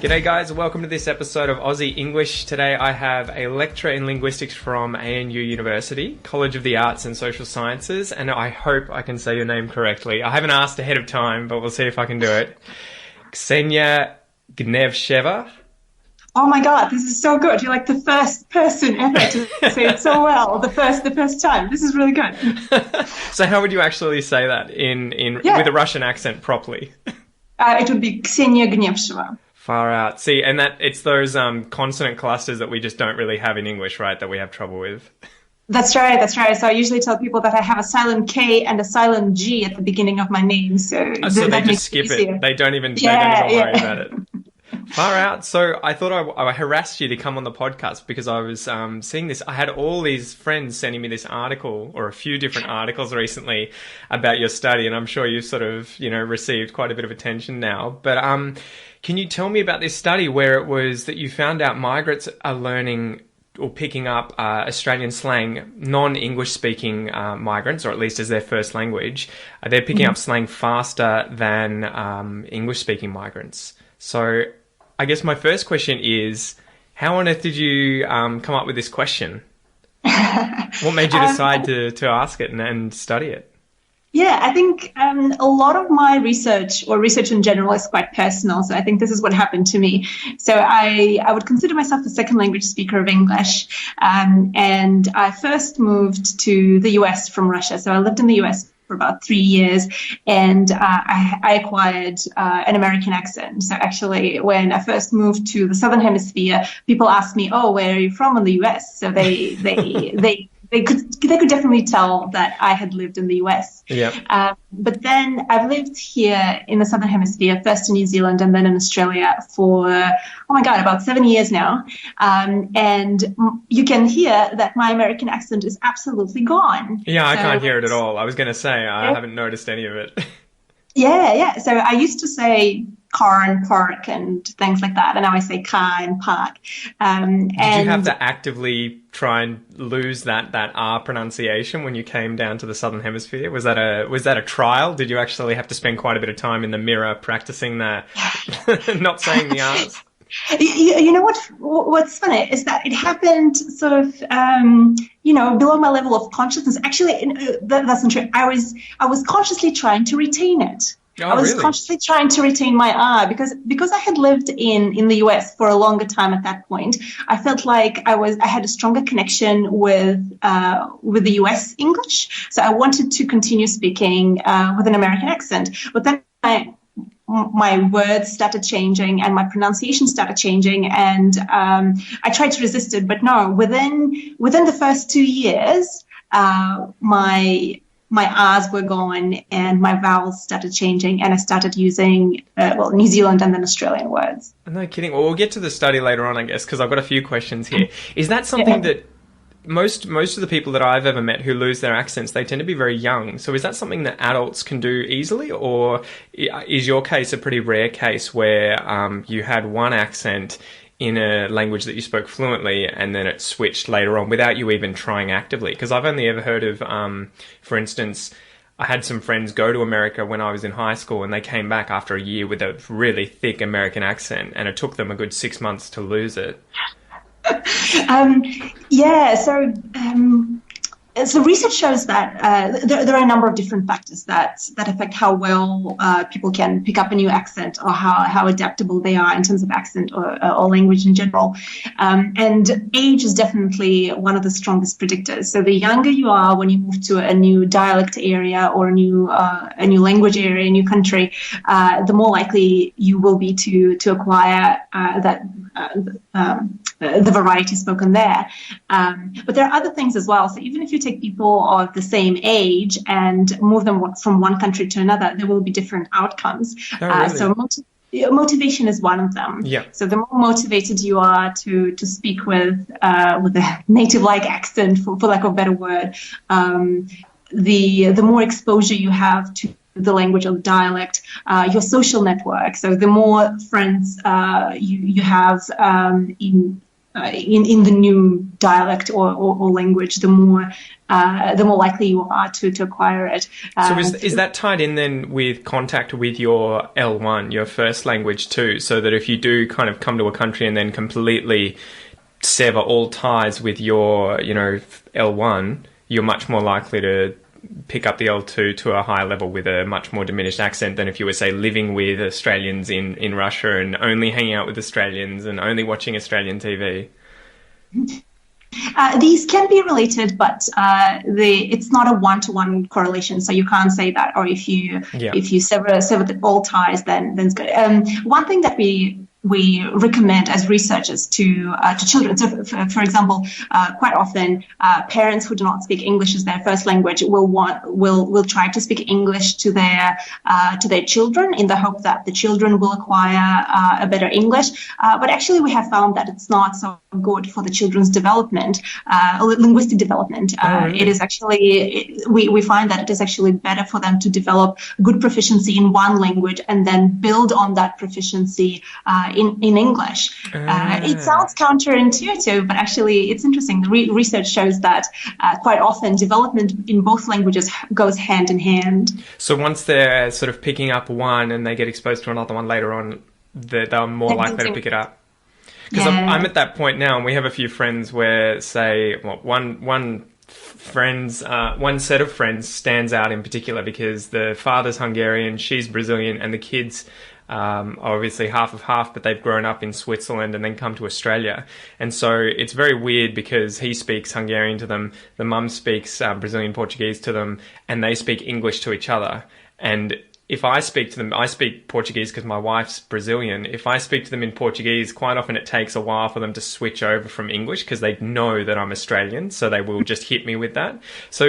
G'day guys, welcome to this episode of Aussie English. Today I have a lecturer in linguistics from ANU University, College of the Arts and Social Sciences, and I hope I can say your name correctly. I haven't asked ahead of time, but we'll see if I can do it. Ksenia Gnevsheva. Oh my God, this is so good. You're like the first person ever to say it so well. The first time. This is really good. So how would you actually say that with a Russian accent properly? It would be Ksenia Gnevsheva. Far out. See, and that it's those consonant clusters that we just don't really have in English, right? That we have trouble with. That's right. So I usually tell people that I have a silent K and a silent G at the beginning of my name. So they just skip it. They don't even worry about it. Far out. So I thought I harassed you to come on the podcast because I was seeing this. I had all these friends sending me this article or a few different articles recently about your study, and I'm sure you've sort of, received quite a bit of attention now. But can you tell me about this study where it was that you found out migrants are learning or picking up Australian slang, non-English speaking migrants, or at least as their first language, they're picking up slang faster than English speaking migrants. So I guess my first question is, how on earth did you come up with this question? What made you decide to ask it and study it? Yeah, I think a lot of my research or research in general is quite personal. So I think this is what happened to me. So I would consider myself a second language speaker of English. And I first moved to the US from Russia. So I lived in the US for about 3 years, and I acquired an American accent. So actually, when I first moved to the Southern Hemisphere, people asked me, "Oh, where are you from in the US?" So they could definitely tell that I had lived in the US. Yeah. But then I've lived here in the Southern Hemisphere, first in New Zealand and then in Australia for, about 7 years now. And you can hear that my American accent is absolutely gone. Yeah, I can't hear it at all. I was going to say, I haven't noticed any of it. Yeah. So I used to say car and park and things like that, and now I say car and park. Did you have to actively try and lose that R pronunciation when you came down to the Southern Hemisphere? Was that a trial? Did you actually have to spend quite a bit of time in the mirror practicing that, not saying the R's? You know what's funny is that it happened sort of below my level of consciousness. Actually, that's not true. I was consciously trying to retain it. Oh, I was really? consciously trying to retain my R because I had lived in the US for a longer time at that point. I felt like I had a stronger connection with the US English. So I wanted to continue speaking with an American accent. But then my words started changing and my pronunciation started changing, and I tried to resist it. But no, within the first 2 years, my R's were gone and my vowels started changing, and I started using, New Zealand and then Australian words. No kidding. Well, we'll get to the study later on, I guess, because I've got a few questions here. Is that something that most of the people that I've ever met who lose their accents, they tend to be very young. So is that something that adults can do easily, or is your case a pretty rare case where you had one accent in a language that you spoke fluently and then it switched later on without you even trying actively? Because I've only ever heard of, for instance, I had some friends go to America when I was in high school and they came back after a year with a really thick American accent, and it took them a good 6 months to lose it. So research shows that there are a number of different factors that affect how well people can pick up a new accent, or how adaptable they are in terms of accent or language in general. And age is definitely one of the strongest predictors. So the younger you are when you move to a new dialect area or a new language area, a new country, the more likely you will be to acquire the variety spoken there. But there are other things as well. So even if you take people of the same age and move them from one country to another, there will be different outcomes. Oh, really? So motivation is one of them. Yeah. So the more motivated you are to speak with a native-like accent, for lack of a better word, the more exposure you have to the language or the dialect, your social network. So the more friends you have in the new dialect or language, the more likely you are to acquire it. So is that tied in then with contact with your L1, your first language too? So that if you do kind of come to a country and then completely sever all ties with your, L1, you're much more likely to pick up the L2 to a higher level with a much more diminished accent than if you were, say, living with Australians in Russia and only hanging out with Australians and only watching Australian TV. These can be related, but it's not a one-to-one correlation, so you can't say that. Or if you sever all ties, then it's good. One thing that we recommend as researchers to children. So, for example, quite often parents who do not speak English as their first language will try to speak English to their children in the hope that the children will acquire a better English. But actually, we have found that it's not so good for the children's development, linguistic development. It is actually we find that it is actually better for them to develop good proficiency in one language and then build on that proficiency in English. It sounds counterintuitive, but actually it's interesting. The research shows that quite often development in both languages goes hand in hand. So once they're sort of picking up one and they get exposed to another one later on, they're more likely to pick it up. Because I'm at that point now, and we have a few friends where, say, one set of friends stands out in particular because the father's Hungarian, she's Brazilian, and the kids are obviously half of half, but they've grown up in Switzerland and then come to Australia. And so it's very weird because he speaks Hungarian to them, the mum speaks Brazilian Portuguese to them, and they speak English to each other. And if I speak to them, I speak Portuguese because my wife's Brazilian. If I speak to them in Portuguese, quite often it takes a while for them to switch over from English because they know that I'm Australian, so they will just hit me with that. So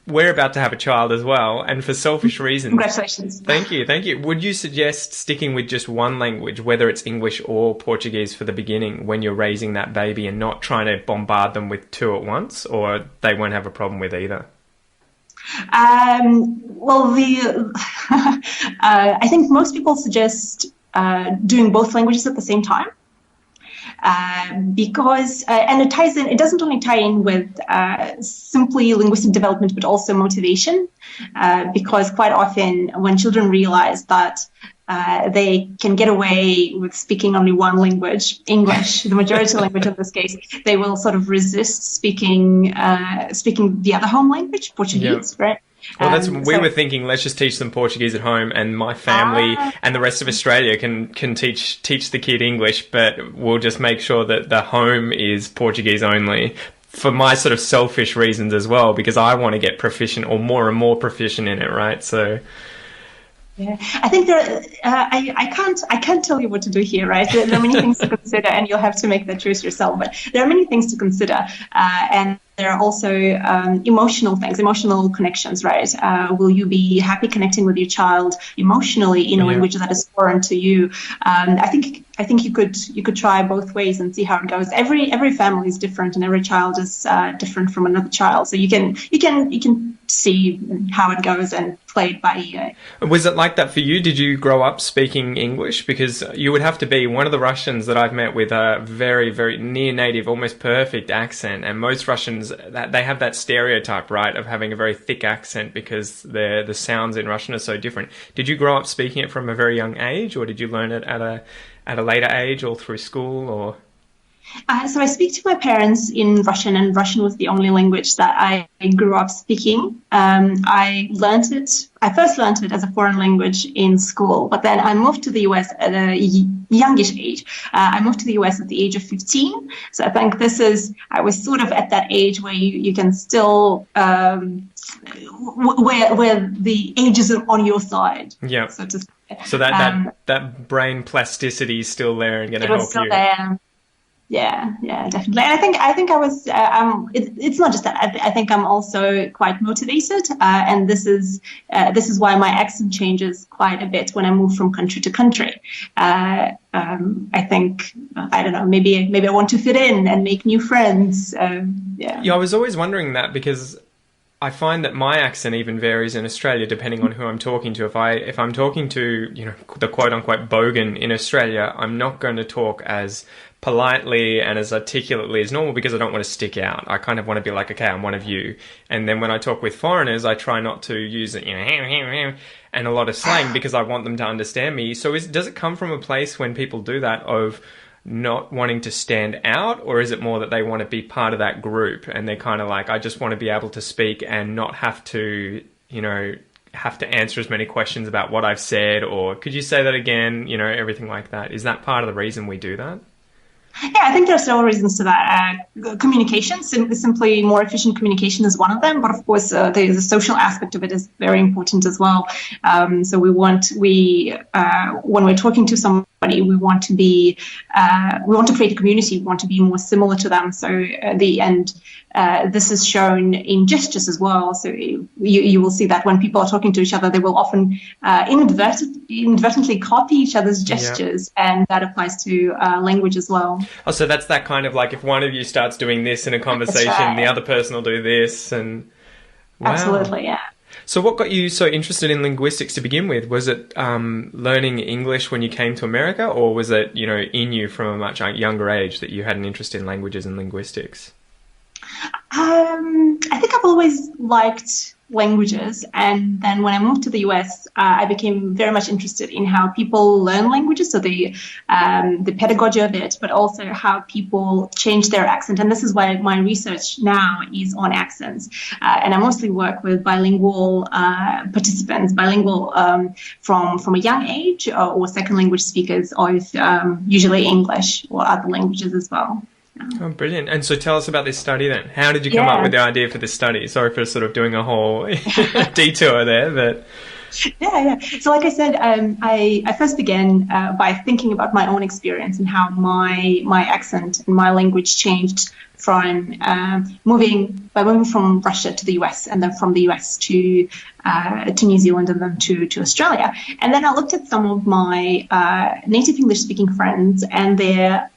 we're about to have a child as well, and for selfish reasons. Congratulations. Thank you. Would you suggest sticking with just one language, whether it's English or Portuguese for the beginning, when you're raising that baby and not trying to bombard them with two at once, or they won't have a problem with either? I think most people suggest doing both languages at the same time. Because and it ties in. It doesn't only tie in with simply linguistic development, but also motivation. Because quite often, when children realize that they can get away with speaking only one language, English, the majority language in this case, they will sort of resist speaking the other home language, Portuguese, right? Well, we were thinking, let's just teach them Portuguese at home, and my family and the rest of Australia can teach the kid English, but we'll just make sure that the home is Portuguese only, for my sort of selfish reasons as well, because I want to get proficient or more and more proficient in it, right? So. Yeah, I think I can't tell you what to do here, right? There are many things to consider, and you'll have to make that choice yourself. But there are many things to consider, and there are also emotional things, emotional connections, right? Will you be happy connecting with your child emotionally in a language that is foreign to you? I think you could try both ways and see how it goes. Every family is different, and every child is different from another child. So you can see how it goes and play it by ear. Was it like that for you? Did you grow up speaking English? Because you would have to be one of the Russians that I've met with a very, very near native, almost perfect accent. And most Russians, they have that stereotype, right, of having a very thick accent because the sounds in Russian are so different. Did you grow up speaking it from a very young age, or did you learn it at a later age or through school, or? So I speak to my parents in Russian, and Russian was the only language that I grew up speaking. I first learned it as a foreign language in school, but then I moved to the US at a youngish age. I moved to the US at the age of 15. So I think I was sort of at that age where you can still, where the age is on your side. Yeah. So that brain plasticity is still there and going to help you. It was still there. Yeah, definitely. And I think I was. It's not just that. I think I'm also quite motivated, and this is why my accent changes quite a bit when I move from country to country. I think I don't know. Maybe I want to fit in and make new friends. Yeah, I was always wondering that because I find that my accent even varies in Australia depending on who I'm talking to. If I'm talking to the quote unquote bogan in Australia, I'm not going to talk as politely and as articulately as normal because I don't want to stick out. I kind of want to be like, okay, I'm one of you. And then when I talk with foreigners, I try not to use it, and a lot of slang because I want them to understand me. So does it come from a place when people do that of not wanting to stand out, or is it more that they want to be part of that group and they're kind of like, I just want to be able to speak and not have to, have to answer as many questions about what I've said, or could you say that again, everything like that. Is that part of the reason we do that? Yeah, I think there are several reasons to that. Communication, simply more efficient communication is one of them. But of course, the social aspect of it is very important as well. So when we're talking to somebody, we want to create a community. We want to be more similar to them. So at the end, this is shown in gestures as well. So you will see that when people are talking to each other, they will often inadvertently copy each other's gestures, and that applies to language as well. Oh, so that's that kind of like if one of you starts doing this in a conversation, right, the other person will do this, and wow. Absolutely, yeah. So what got you so interested in linguistics to begin with? Was it learning English when you came to America, or was it, in you from a much younger age that you had an interest in languages and linguistics? I think I've always liked languages, and then when I moved to the US, I became very much interested in how people learn languages, so the pedagogy of it, but also how people change their accent. And this is why my research now is on accents, and I mostly work with bilingual participants, from a young age, or second language speakers of usually English or other languages as well. Oh, brilliant. And so tell us about this study then. How did you come up with the idea for this study? Sorry for sort of doing a whole detour there, but... Yeah. So like I said, I first began by thinking about my own experience and how my accent and my language changed from moving from Russia to the US, and then from the US to New Zealand, and then to Australia. And then I looked at some of my native English-speaking friends, and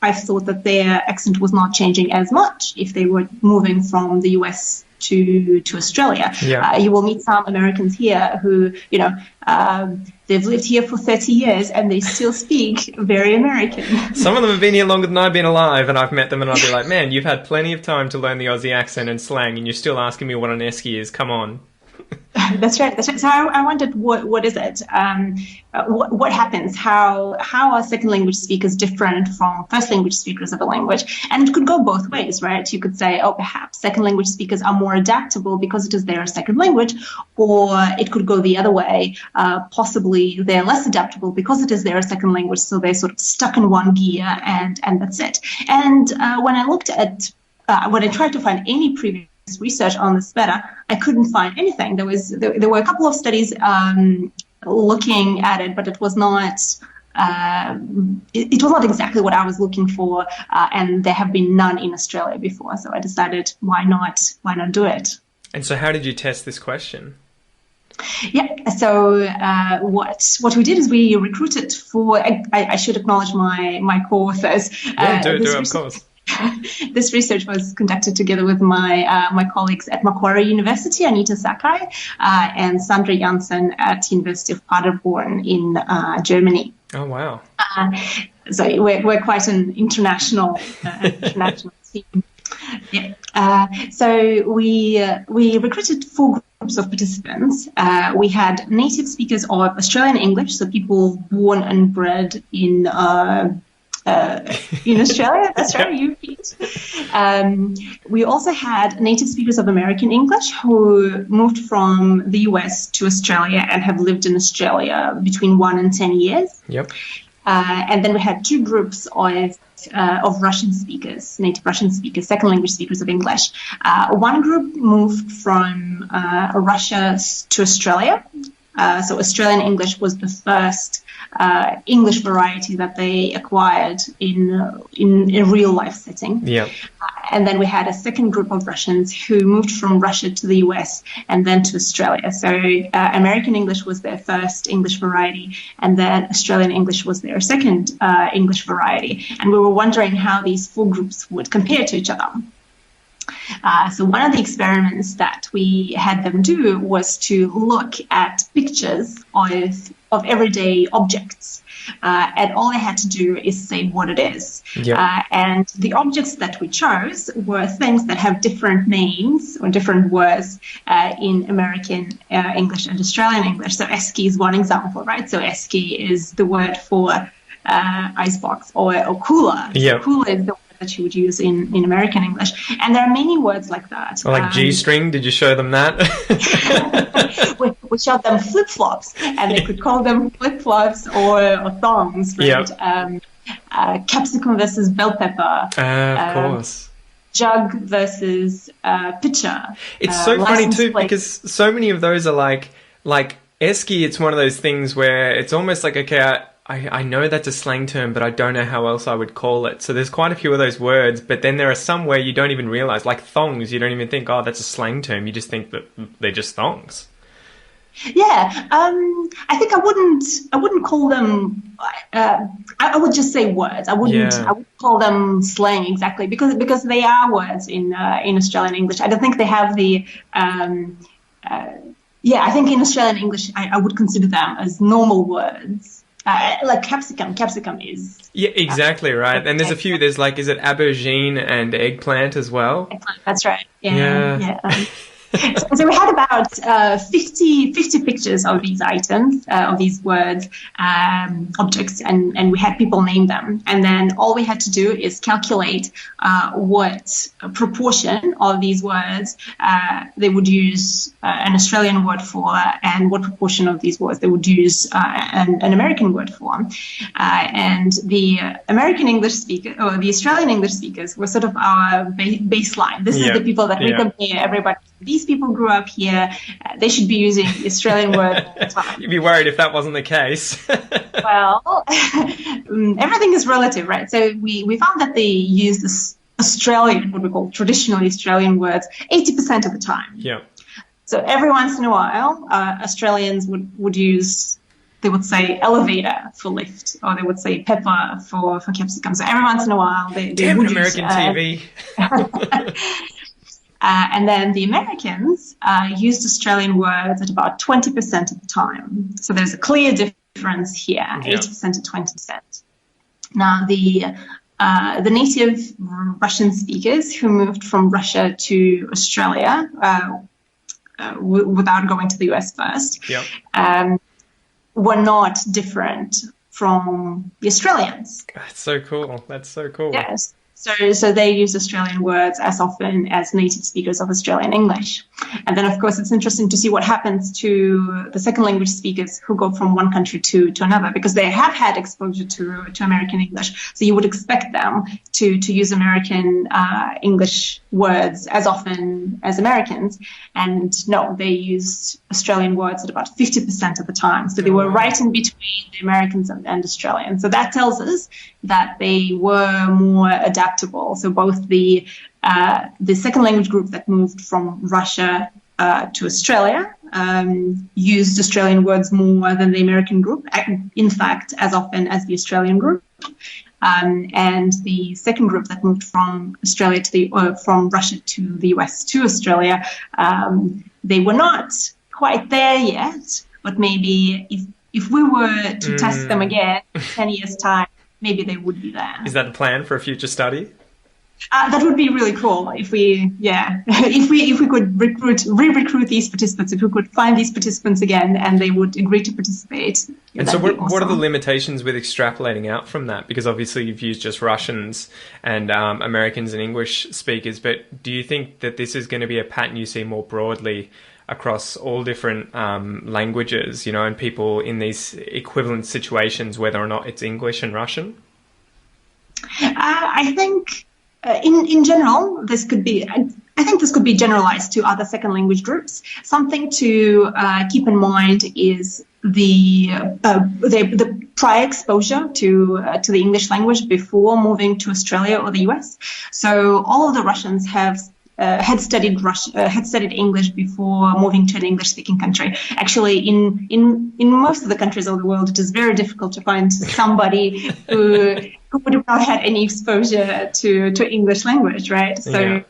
I thought that their accent was not changing as much if they were moving from the US to Australia. Yeah. You will meet some Americans here who, they've lived here for 30 years and they still speak very American. Some of them have been here longer than I've been alive, and I've met them and I'll be like, man, you've had plenty of time to learn the Aussie accent and slang and you're still asking me what an esky is. Come on. That's right. So I wondered, what is it? What happens? How are second language speakers different from first language speakers of a language? And it could go both ways, right? You could say, perhaps second language speakers are more adaptable because it is their second language, or it could go the other way. Possibly they're less adaptable because it is their second language, so they're sort of stuck in one gear, and that's it. And when I tried to find any previous research on this matter, I couldn't find anything. There were a couple of studies looking at it, but it was not exactly what I was looking for, and there have been none in Australia before. So I decided, why not do it? And so, how did you test this question? Yeah, so what we did is we recruited for. I should acknowledge my co-authors. Yeah, do of course. This research was conducted together with my colleagues at Macquarie University, Anita Sakai, and Sandra Janssen at University of Paderborn in Germany. Oh, wow. So we're quite an international team. Yeah. So we recruited 4 groups of participants. We had native speakers of Australian English, so people born and bred in Australia. That's right, you Pete. We also had native speakers of American English who moved from the US to Australia and have lived in Australia between 1 and 10 years. Yep. And then we had 2 groups of Russian speakers, native Russian speakers, second language speakers of English. One group moved from Russia to Australia. So Australian English was the first English variety that they acquired in a real life setting. Yeah. And then we had a second group of Russians who moved from Russia to the US and then to Australia. So American English was their first English variety, and then Australian English was their second English variety. And we were wondering how these 4 groups would compare to each other. So one of the experiments that we had them do was to look at pictures of everyday objects. And all they had to do is say what it is. Yep. And the objects that we chose were things that have different names or different words in American English and Australian English. So esky is one example, right? So esky is the word for icebox or cooler. Yep. So cooler is the word that you would use in American English. And there are many words like that. Or like G-string, did you show them that? We showed them flip-flops, and they could call them flip-flops or thongs, right? Yep. Capsicum versus bell pepper. Of course. Jug versus pitcher. It's so funny too, because so many of those are like esky. It's one of those things where it's almost like, okay, I know that's a slang term, but I don't know how else I would call it. So there's quite a few of those words, but then there are some where you don't even realize, like thongs, you don't even think, oh, that's a slang term. You just think that they're just thongs. Yeah, I think I wouldn't call them. I would just say words. I wouldn't call them slang exactly because they are words in Australian English. I don't think they have the. I think in Australian English, I would consider them as normal words. Like capsicum. Capsicum is... Yeah, exactly, right. And there's a few, there's like, is it aubergine and eggplant as well? Eggplant, that's right. Yeah. So we had about 50 pictures of these items, of these words, objects, and we had people name them. And then all we had to do is calculate what proportion of these words they would use an Australian word for, and what proportion of these words they would use an American word for. And the American English speaker, or the Australian English speakers, were sort of our baseline. This is the people that we compare everybody. These people grew up here. They should be using the Australian word all the time. You'd be worried if that wasn't the case. Well, everything is relative, right? So we found that they use this Australian, what we call traditionally Australian words, 80% of the time. Yeah. So every once in a while, Australians would use, they would say elevator for lift, or they would say pepper for capsicum. So every once in a while, they would American use, TV. And then the Americans used Australian words at about 20% of the time. So there's a clear difference here, 80% to 20%. Now, the native Russian speakers who moved from Russia to Australia without going to the US first were not different from the Australians. That's so cool. Yes. So they use Australian words as often as native speakers of Australian English. And then, of course, it's interesting to see what happens to the second language speakers who go from one country to another, because they have had exposure to American English. So you would expect them to use American English words as often as Americans. And no, they used Australian words at about 50% of the time. So they were right in between the Americans and Australians. So that tells us that they were more adaptable. So both the second language group that moved from Russia to Australia used Australian words more than the American group, in fact, as often as the Australian group. And the second group that moved from Australia from Russia to the US to Australia, they were not quite there yet, but maybe if we were to test them again in 10 years' time, maybe they would be there. Is that a plan for a future study? That would be really cool if we could re-recruit these participants, if we could find these participants again and they would agree to participate. And so what are the limitations with extrapolating out from that? Because obviously you've used just Russians and Americans and English speakers, but do you think that this is going to be a pattern you see more broadly across all different languages, and people in these equivalent situations, whether or not it's English and Russian? I think in general, this could be... I think this could be generalized to other second language groups. Something to keep in mind is the prior exposure to the English language before moving to Australia or the US. So all of the Russians had studied English before moving to an English-speaking country. Actually, in most of the countries of the world, it is very difficult to find somebody who would have not had any exposure to English language, right? So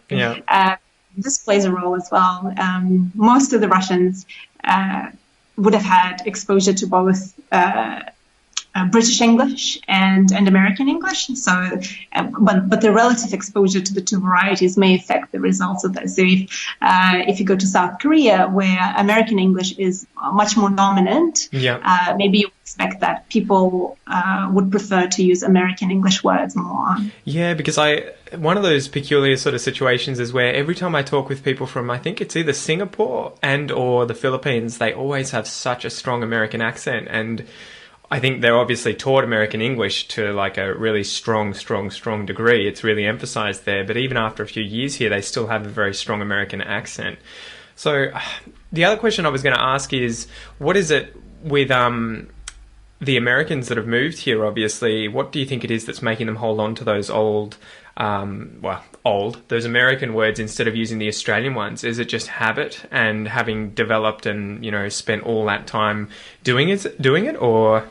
this plays a role as well. Most of the Russians would have had exposure to both British English and American English. So, but the relative exposure to the two varieties may affect the results of that. So if you go to South Korea, where American English is much more dominant, maybe you expect that people would prefer to use American English words more. Yeah, because one of those peculiar sort of situations is where every time I talk with people from, I think it's either Singapore and or the Philippines, they always have such a strong American accent. And I think they're obviously taught American English to like a really strong degree. It's really emphasized there. But even after a few years here, they still have a very strong American accent. So the other question I was going to ask is, what is it with the Americans that have moved here, obviously? What do you think it is that's making them hold on to those those American words instead of using the Australian ones? Is it just habit and having developed and, spent all that time doing it, or?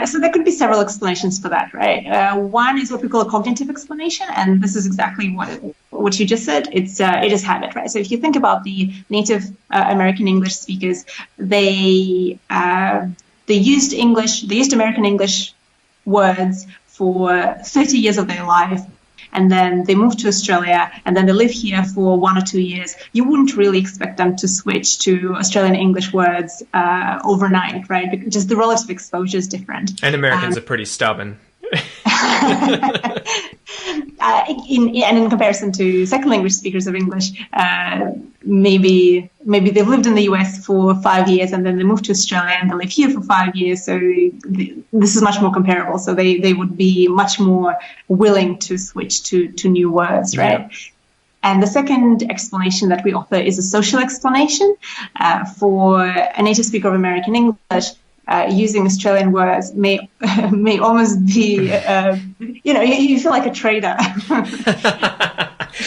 So there could be several explanations for that, right? One is what we call a cognitive explanation, and this is exactly what you just said. It is habit, right? So if you think about the native American English speakers, they used American English words for 30 years of their life, and then they moved to Australia, and then they live here for 1 or 2 years. You wouldn't really expect them to switch to Australian English words overnight, right? Because just the relative exposure is different. And Americans are pretty stubborn. In comparison to second language speakers of English, maybe they've lived in the US for 5 years and then they moved to Australia and they live here for 5 years. So this is much more comparable. So they would be much more willing to switch to new words, right? Yeah. And the second explanation that we offer is a social explanation. For a native speaker of American English, using Australian words may almost be, you feel like a trader.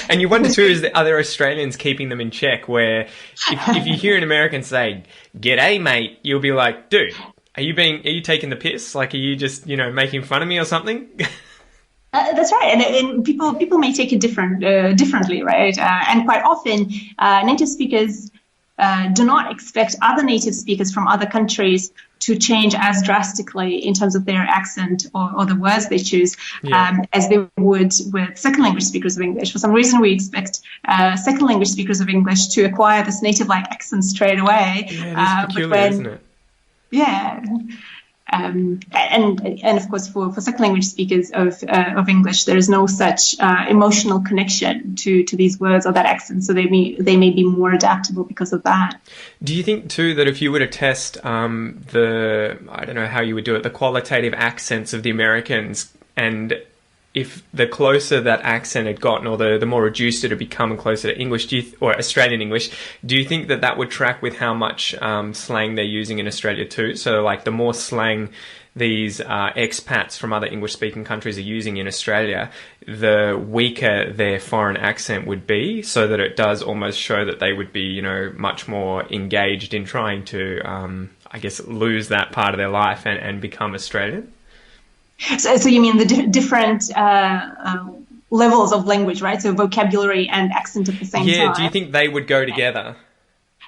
And you wonder too, are there Australians keeping them in check? Where if you hear an American say "G'day, mate," you'll be like, "Dude, are you taking the piss? Like, are you just making fun of me or something?" That's right, and people may take it differently, right? And quite often, native speakers do not expect other native speakers from other countries to change as drastically in terms of their accent or the words they choose as they would with second language speakers of English. For some reason, we expect second language speakers of English to acquire this native-like accent straight away. Yeah, it is peculiar, isn't it? Yeah. And of course, for second language speakers of English, there is no such emotional connection to these words or that accent, so they may be more adaptable because of that. Do you think too that if you were to test I don't know how you would do it, the qualitative accents of the Americans, and if the closer that accent had gotten, or the more reduced it had become and closer to English, or Australian English, do you think that would track with how much slang they're using in Australia too? So like the more slang these expats from other English-speaking countries are using in Australia, the weaker their foreign accent would be, so that it does almost show that they would be, much more engaged in trying to, lose that part of their life and become Australian? So you mean the different levels of language, right? So vocabulary and accent at the same time. Yeah. Do you think they would go together?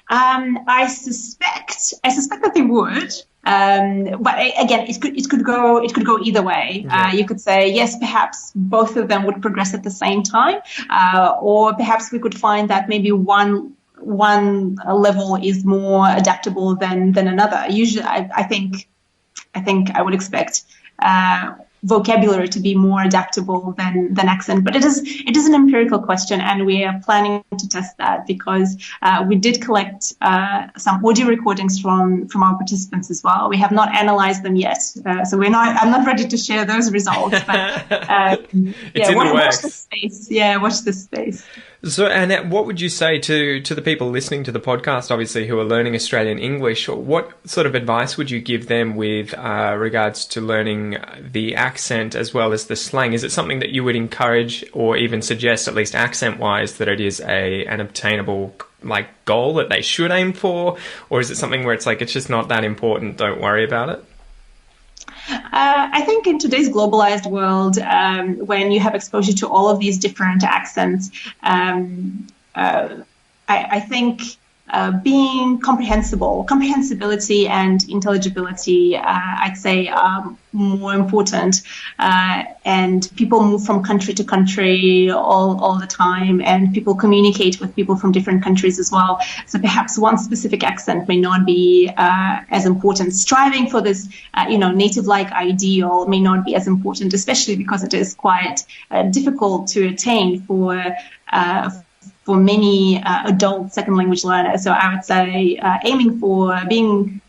I suspect that they would. But again, it could go either way. Yeah. You could say yes, perhaps both of them would progress at the same time, or perhaps we could find that maybe one level is more adaptable than another. Usually, I think I would expect vocabulary to be more adaptable than accent, but it is an empirical question, and we are planning to test that because we did collect some audio recordings from our participants as well. We have not analyzed them yet, so I'm not ready to share those results. But watch this space. Yeah, watch this space. So, Annette, what would you say to the people listening to the podcast, obviously, who are learning Australian English? What sort of advice would you give them with regards to learning the accent as well as the slang? Is it something that you would encourage or even suggest, at least accent-wise, that it is an obtainable goal that they should aim for? Or is it something where it's it's just not that important, don't worry about it? I think in today's globalized world, when you have exposure to all of these different accents, I think being comprehensibility and intelligibility, I'd say, are more important. And people move from country to country all the time, and people communicate with people from different countries as well. So perhaps one specific accent may not be as important. Striving for this, native-like ideal may not be as important, especially because it is quite difficult to attain for many adult second language learners. So I would say aiming for being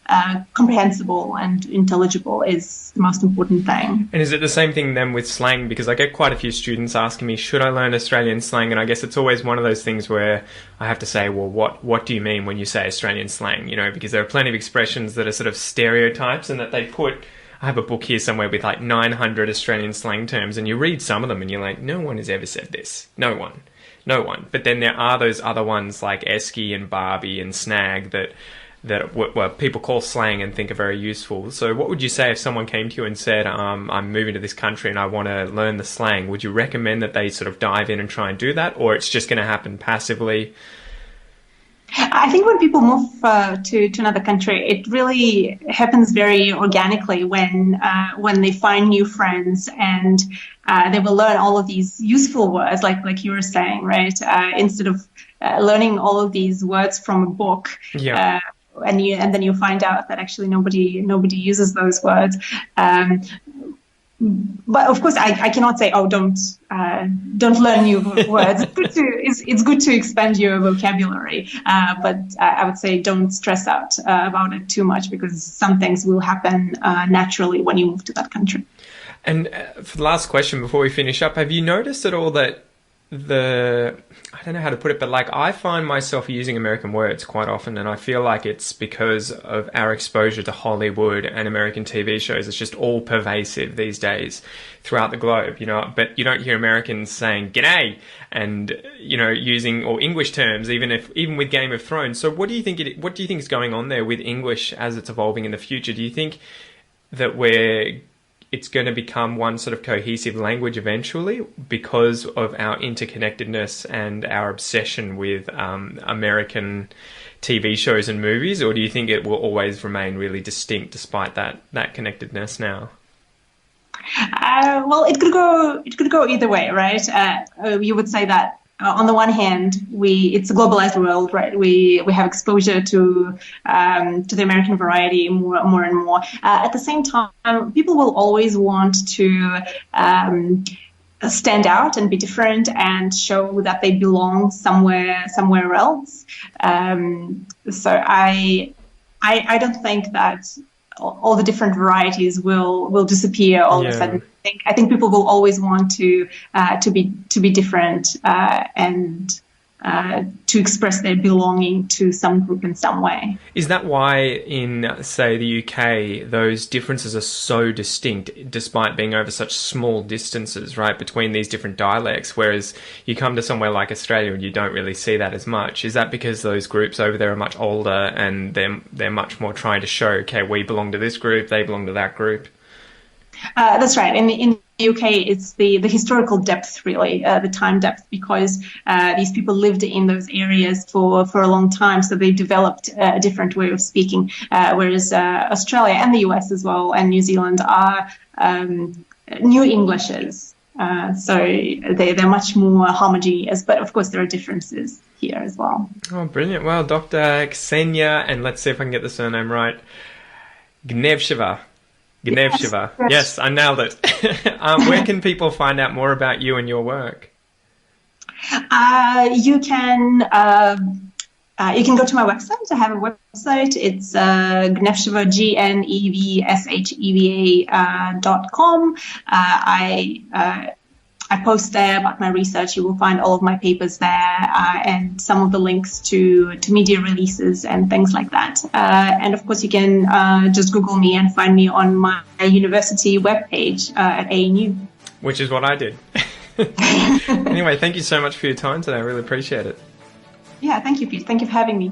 comprehensible and intelligible is the most important thing. And is it the same thing then with slang? Because I get quite a few students asking me, should I learn Australian slang? And I guess it's always one of those things where I have to say, well, what do you mean when you say Australian slang? Because there are plenty of expressions that are sort of stereotypes and that they put... I have a book here somewhere with like 900 Australian slang terms, and you read some of them and you're like, no one has ever said this. No one. But then there are those other ones like esky and barbie and snag that people call slang and think are very useful. So what would you say if someone came to you and said, I'm moving to this country and I want to learn the slang? Would you recommend that they sort of dive in and try and do that, or it's just going to happen passively? I think when people move to another country, it really happens very organically when they find new friends, and they will learn all of these useful words, like you were saying, right? Instead of learning all of these words from a book. Yeah. And then you find out that actually nobody uses those words. But of course, I cannot say, don't learn new words. It's good to expand your vocabulary, but I would say don't stress out about it too much, because some things will happen naturally when you move to that country. And for the last question before we finish up, have you noticed at all that I don't know how to put it, but like I find myself using American words quite often, and I feel like it's because of our exposure to Hollywood and American TV shows. It's just all pervasive these days throughout the globe, but you don't hear Americans saying g'day and, using or English terms, even with Game of Thrones. So what do you think is going on there with English as it's evolving in the future? Do you think that it's going to become one sort of cohesive language eventually because of our interconnectedness and our obsession with American TV shows and movies, or do you think it will always remain really distinct despite that connectedness now? Well, it could go either way, right? You would say that on the one hand, it's a globalized world, right? We have exposure to the American variety more and more. At the same time, people will always want to stand out and be different and show that they belong somewhere else. So I don't think that all the different varieties will disappear all of a sudden. I think people will always want to be different and to express their belonging to some group in some way. Is that why in, say, the UK, those differences are so distinct despite being over such small distances, right, between these different dialects, whereas you come to somewhere like Australia and you don't really see that as much? Is that because those groups over there are much older and they're much more trying to show, okay, we belong to this group, they belong to that group? That's right. In the UK, it's the historical depth, really, the time depth, because these people lived in those areas for a long time, so they developed a different way of speaking, whereas Australia and the US as well and New Zealand are new Englishes. So they're much more homogeneous, but of course there are differences here as well. Oh, brilliant. Well, Dr. Ksenia, and let's see if I can get the surname right, Gnevsheva. Yes, I nailed it. Where can people find out more about you and your work? You can go to my website. I have a website. It's Gnevsheva, GNEVSHEVA.com. I post there about my research. You will find all of my papers there and some of the links to media releases and things like that. And of course, you can just Google me and find me on my university webpage at ANU. Which is what I did. Anyway, thank you so much for your time today. I really appreciate it. Yeah, thank you, Pete. Thank you for having me.